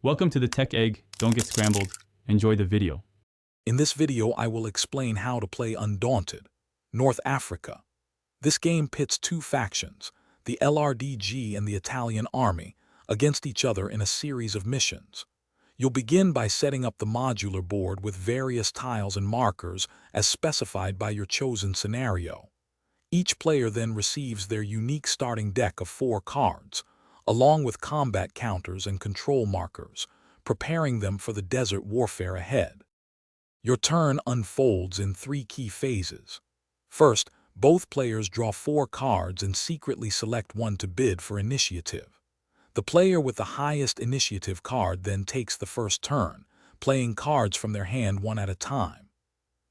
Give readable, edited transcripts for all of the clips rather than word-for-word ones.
Welcome to the Tech Egg. Don't get scrambled. Enjoy the video. In this video, I will explain how to play Undaunted North Africa. This game pits two factions, the LRDG and the Italian army, against each other in a series of missions. You'll begin by setting up the modular board with various tiles and markers as specified by your chosen scenario. Each player then receives their unique starting deck of 4 cards, along with combat counters and control markers, preparing them for the desert warfare ahead. Your turn unfolds in 3 key phases. First, both players draw 4 cards and secretly select one to bid for initiative. The player with the highest initiative card then takes the first turn, playing cards from their hand one at a time.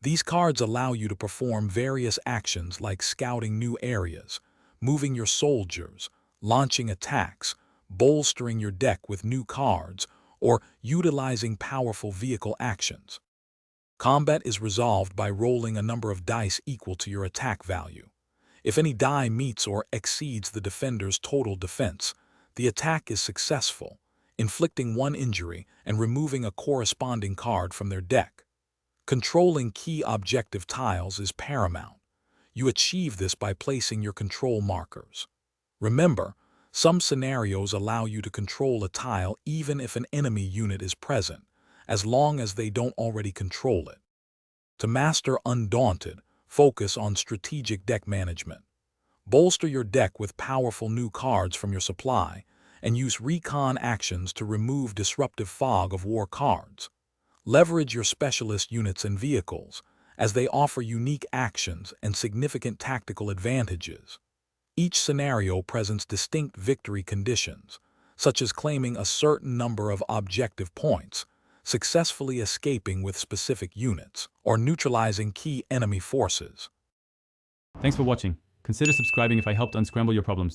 These cards allow you to perform various actions like scouting new areas, moving your soldiers, launching attacks, bolstering your deck with new cards, or utilizing powerful vehicle actions. Combat is resolved by rolling a number of dice equal to your attack value. If any die meets or exceeds the defender's total defense, the attack is successful, inflicting 1 injury and removing a corresponding card from their deck. Controlling key objective tiles is paramount. You achieve this by placing your control markers. Remember, some scenarios allow you to control a tile even if an enemy unit is present, as long as they don't already control it. To master Undaunted, focus on strategic deck management. Bolster your deck with powerful new cards from your supply, and use recon actions to remove disruptive fog of war cards. Leverage your specialist units and vehicles, as they offer unique actions and significant tactical advantages. Each scenario presents distinct victory conditions, such as claiming a certain number of objective points, successfully escaping with specific units, or neutralizing key enemy forces. Thanks for watching. Consider subscribing if I helped unscramble your problems.